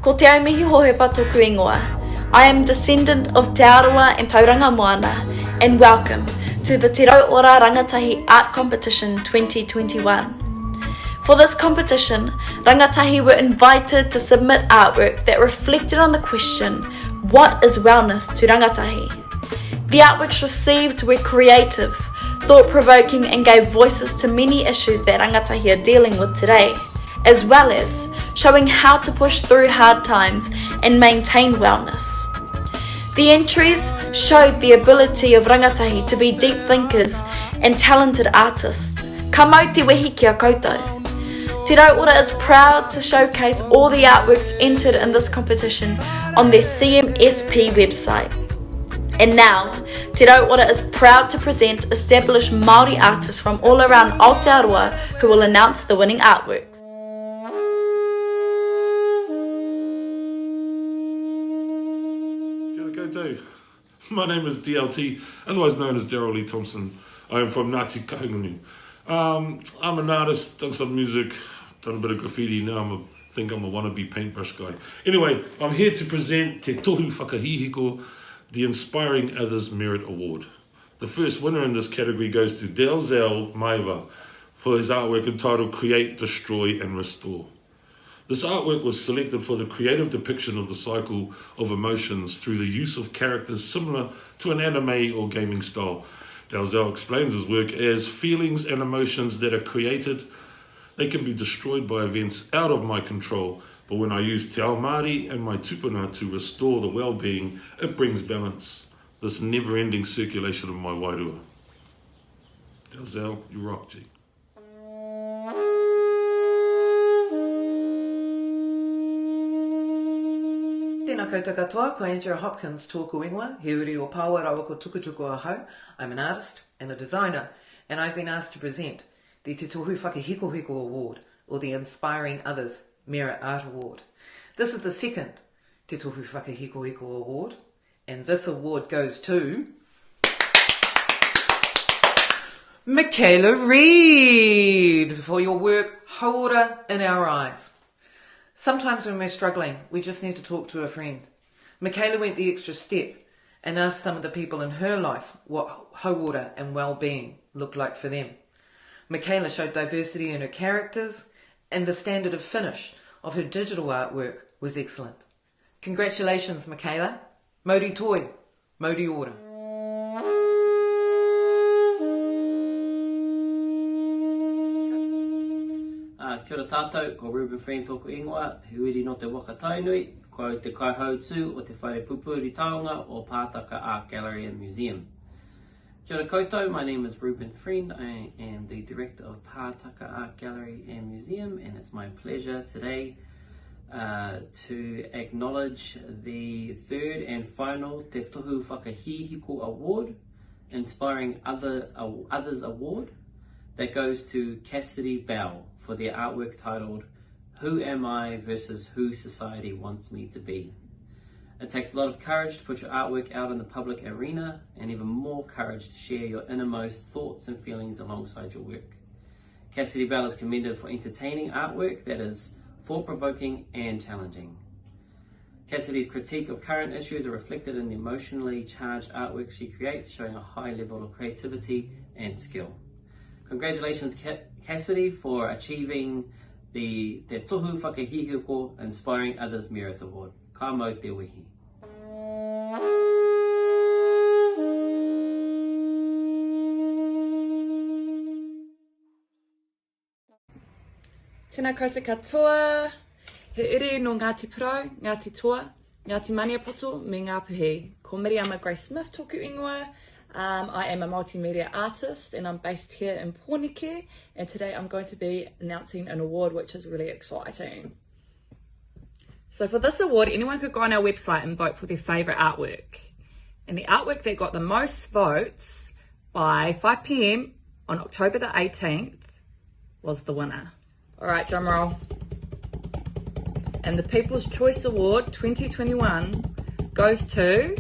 Ko te au mihi hohepa tōku ingoa. I am descendant of Te Arawa and Tauranga Moana, and welcome to the Te Ora Rangatahi Art Competition 2021. For this competition, Rangatahi were invited to submit artwork that reflected on the question, what is wellness to Rangatahi? The artworks received were creative, thought-provoking, and gave voices to many issues that Rangatahi are dealing with today, as well as showing how to push through hard times and maintain wellness. The entries showed the ability of Rangatahi to be deep thinkers and talented artists. Ka mau te wehi ki a koutou. Te Rawhitiroa is proud to showcase all the artworks entered in this competition on their CMSP website. And now, Te Rawhitiroa is proud to present established Māori artists from all around Aotearoa who will announce the winning artworks. My name is DLT, otherwise known as Daryl Lee Thompson. I am from Ngāti Kahungunu. I'm an artist, done some music, done a bit of graffiti. Now I think I'm a wannabe paintbrush guy. Anyway, I'm here to present Te Tohu Whakahihiko, the Inspiring Others Merit Award. The first winner in this category goes to Dalziel Maeva for his artwork entitled Create, Destroy and Restore. This artwork was selected for the creative depiction of the cycle of emotions through the use of characters similar to an anime or gaming style. Dalziel explains his work as feelings and emotions that are created. They can be destroyed by events out of my control, but when I use te ao Māori and my tupuna to restore the well-being, it brings balance. This never-ending circulation of my wairua. Dalziel, you rock, G. Tēnā koutou katoa, ko Andrea Hopkins tōku ingoa, he uri o pāua rawa ko tukutuku ahau. I'm an artist and a designer, and I've been asked to present the Te Tohu Whakahihiko Award, or the Inspiring Others Merit Art Award. This is the second Te Tohu Whakahihiko Award, and this award goes to Makayla Reid for your work, Hauora in Our Eyes. Sometimes when we're struggling, we just need to talk to a friend. Makayla went the extra step and asked some of the people in her life what hauora and well-being looked like for them. Makayla showed diversity in her characters, and the standard of finish of her digital artwork was excellent. Congratulations, Makayla. Mauri toi, mauri ora. Kia ora tātou, ko Reuben friend tōku ingoa, he uri no te waka tainui, ko te kaihau tū o te whare pupuri taonga o Pātaka Art Gallery and Museum. Kia ora koutou, my name is Reuben friend. I am the director of Pātaka Art Gallery and Museum, and it's my pleasure today to acknowledge the third and final Te Tohu Whakahihiko Award, Inspiring Others Award, that goes to Cassidy Bell for their artwork titled Who Am I versus Who Society Wants Me to Be. It takes a lot of courage to put your artwork out in the public arena, and even more courage to share your innermost thoughts and feelings alongside your work. Cassidy Bell is commended for entertaining artwork that is thought-provoking and challenging. Cassidy's critique of current issues are reflected in the emotionally charged artwork she creates, showing a high level of creativity and skill. Congratulations, Cassidy, for achieving the Te Tohu Whakahihiko Inspiring Others Merit Award. Ka mau te wehi. Tēnā koutou katoa, he iri no Ngāti Porou, Ngāti Toa, Ngāti Maniapoto, me Ngā Puhi. Ko Miriama Grace Smith tōku ingoa. I am a multimedia artist and I'm based here in Pōneke, and today I'm going to be announcing an award which is really exciting. So for this award, anyone could go on our website and vote for their favourite artwork. And the artwork that got the most votes by 5 p.m. on October the 18th was the winner. Alright, drum roll. And the People's Choice Award 2021 goes to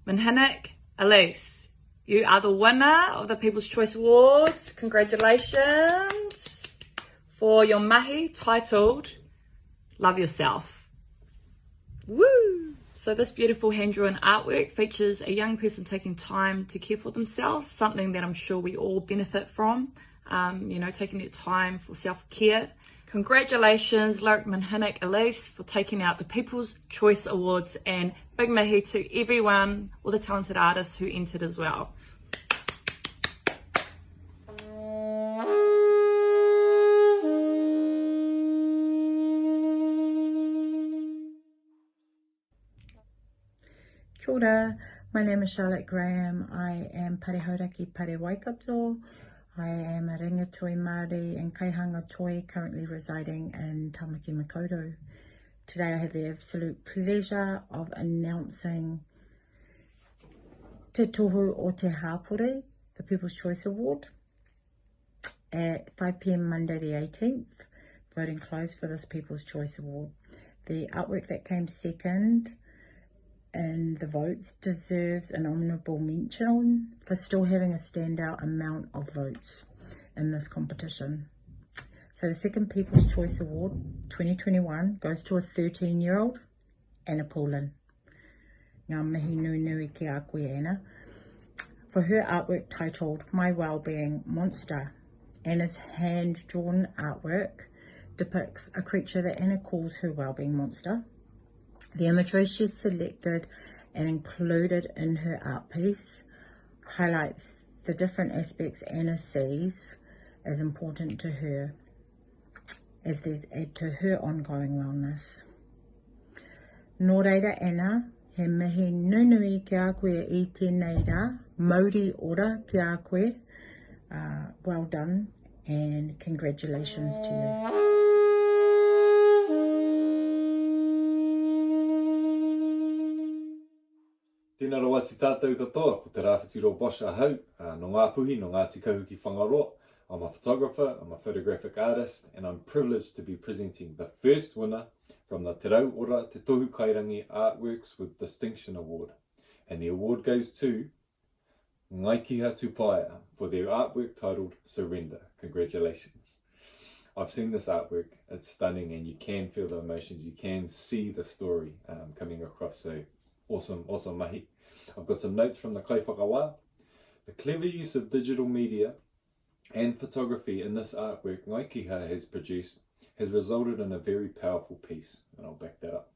Minhinnick-Ellis. You are the winner of the People's Choice Awards. Congratulations. for your mahi titled Love Yourself. Woo! So this beautiful hand-drawn artwork features a young person taking time to care for themselves, something that I'm sure we all benefit from, taking that time for self-care. Congratulations, Minhinnick-Ellis, for taking out the People's Choice Awards, and big mahi to everyone, all the talented artists who entered as well. Kia ora, my name is Charlotte Graham. I am Parehauraki Pare Waikato. I am a Rangatoi Māori and Kaihanga Toi, currently residing in Tamaki Makaurau. Today I have the absolute pleasure of announcing Te Tohu o Te Hāpori, the People's Choice Award, at 5 p.m. Monday the 18th. Voting closed for this People's Choice Award. The artwork that came second in the votes deserves an honourable mention for still having a standout amount of votes in this competition. So the second People's Choice Award 2021 goes to a 13-year-old Anna Paulin. Ngā mihi nui nui ki a koe Anna, for her artwork titled My Wellbeing Monster. Anna's hand-drawn artwork depicts a creature that Anna calls her wellbeing monster. The imagery she's selected and included in her art piece highlights the different aspects Anna sees as important to her, as these add to her ongoing wellness. Nō reira Anna, he mihi nunui ki a koe I tēnei rā, mauri ora ki a koe. Well done and congratulations to you. Tēnā rawati tātou katoa, ko te Rawhitiroa Bosch ahau, no ngā puhi, no ngā tikauhu ki whangaroa. I'm a photographer, I'm a photographic artist, and I'm privileged to be presenting the first winner from the Te Rawhitiroa Te Tohu Kairangi Artworks with Distinction Award. And the award goes to Ngaikiha Tupaia for their artwork titled Surrender. Congratulations. I've seen this artwork, it's stunning, and you can feel the emotions, you can see the story coming across, so awesome mahi. I've got some notes from the Kaiwhakawā. The clever use of digital media and photography in this artwork Ngaikiha has produced has resulted in a very powerful piece, and I'll back that up.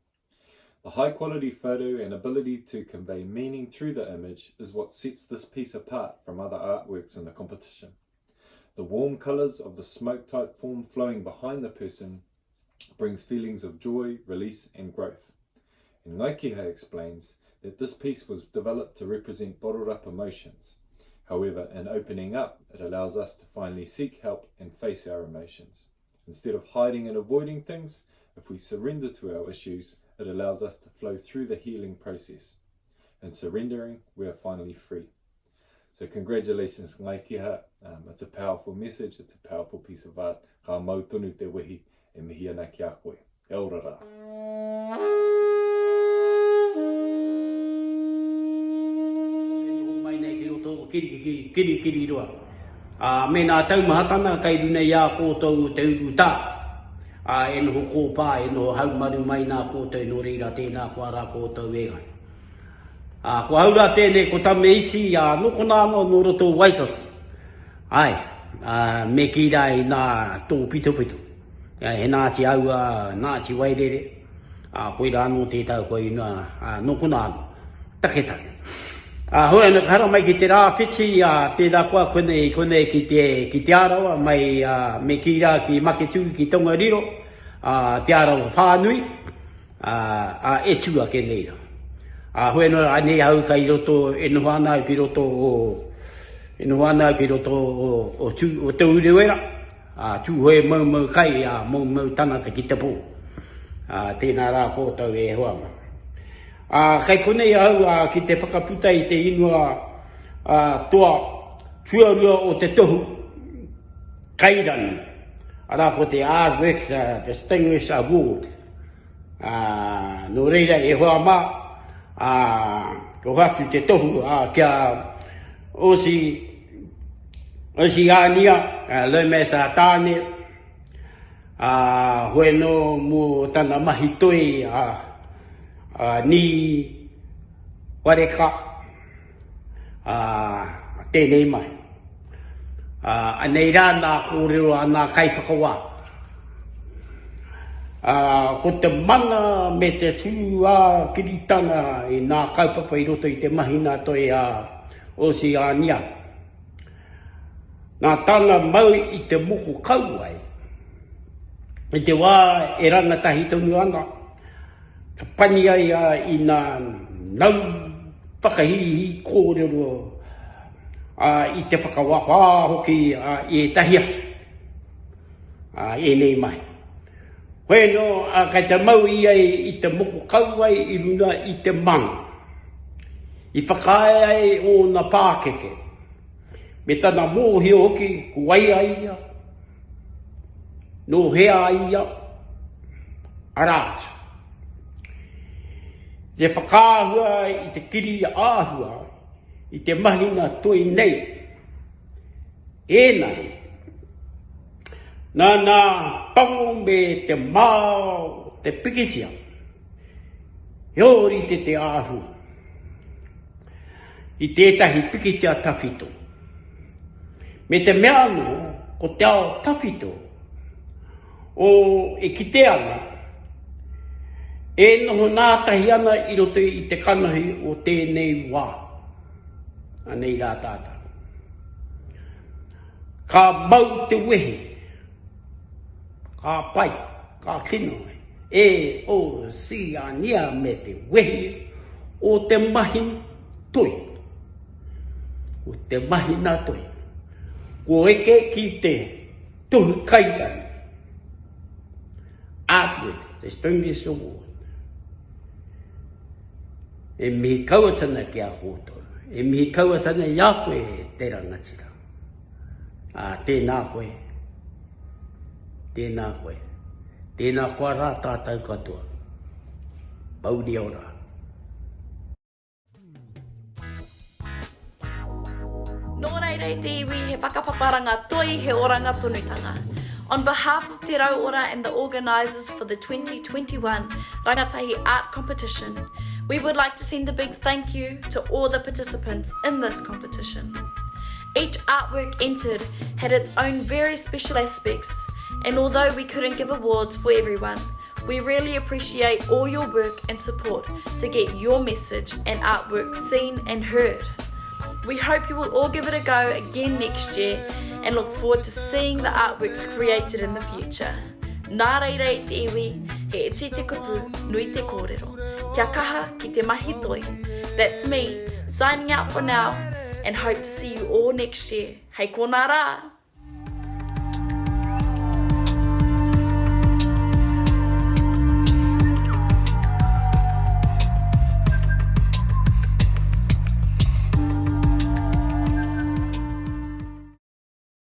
The high quality photo and ability to convey meaning through the image is what sets this piece apart from other artworks in the competition. The warm colours of the smoke type form flowing behind the person brings feelings of joy, release and growth. And Ngaikiha explains that this piece was developed to represent bottled up emotions. However, in opening up, it allows us to finally seek help and face our emotions. Instead of hiding and avoiding things, if we surrender to our issues, it allows us to flow through the healing process. In surrendering, we are finally free. So congratulations Ngaikiha, it's a powerful message, it's a powerful piece of art. Ka mau tonu te wehi e mihi ana ki a koe. E ora rā. Kiri roa. Me nā taumahatana kai runa ia kōtou te uru tā. E noho kōpā, e noho haumaru mai nā kōtou no reira tēnā kua rā kōtou egai. Ko haura tēnei ko Tame iti, noko nāno no roto Waikato. Ai, me ki rai nā tō pito. He nāti au, nāti wairere. Koe rāno tētau koe inua, noko nāno. Take. Hoi ana hara mai ki te rāwhiti, tēnā kua konei ki te arawa, mai me ki rā ki maketu ki Tongariro, te arawa whānui, e tua ke neira. Hoi ana anei au kai roto, e noho ana ki roto o te urewera, tū hoi mau kai, mau tanata ki te pō. Tēnā rā kōtau e hoanga. Kai konei au ki te whakaputa I te inua toa tuarua o te tohu Kairangi. Ara ko te Artworks Distinguished Award. No reira e hoa mā, ko hatu te tohu kia Oshiania, Lomas-Tane, Hoi no mo tana mahi toi ni wareka tēnei mai. Anei rā nā kōrero ana kai whakawa. Ko te mana me te tū kiritanga i nā kaupapa i roto i te mahina toi Oshiania. Nā tāna mau i te moko kauai. I te wā e rangatahi taunu ana. Ka pani ai i nā nau whakahihi kōrero i te whakawaka hoki i e tahi atu. E nei mai. Koe no, kai te mau i ai i te moko kauai i runa i te mang. I whakae ai o na pākeke. Me tana mōhi hoki, kuai ai ia. No hea ai ia. Arāta. Te whakāhua i te kiri āhua, i te mahina toi nei. Ēnei. Nā pango me te māo, te pikitia. Heori te āhua. I tētahi pikitia tawhito. Me te mea no, ko te ao tawhito. O e kite ana, e noho nātahi ana i roto i te kanahi o tēnei wā. Anei rā tātā. Ka mau te wehi. Ka pai, ka kino. E o Oshiania me te wehi o te mahi toi. O te mahi nā toi. Ko eke ki te Tohu Kairangi. Artwork, the Finalists Award. E mihi kauatana ki a kōtou. E mihi kauatana i a koe te rangatira. Tēnā koe. Tēnā koe. Tēnā koe rā tātou katoa. Pauri ora. Nō reirei te iwi he whakapaparanga toi he oranga tonutanga. On behalf of Te Rauora and the organisers for the 2021 Rangatahi Art Competition, we would like to send a big thank you to all the participants in this competition. Each artwork entered had its own very special aspects, and although we couldn't give awards for everyone, we really appreciate all your work and support to get your message and artwork seen and heard. We hope you will all give it a go again next year and look forward to seeing the artworks created in the future. Nā reirei te iwi, he iti te kupu, nui te kōrero. Kia kaha ki te mahi toi. That's me, signing out for now, and hope to see you all next year. Hei kōnā rā!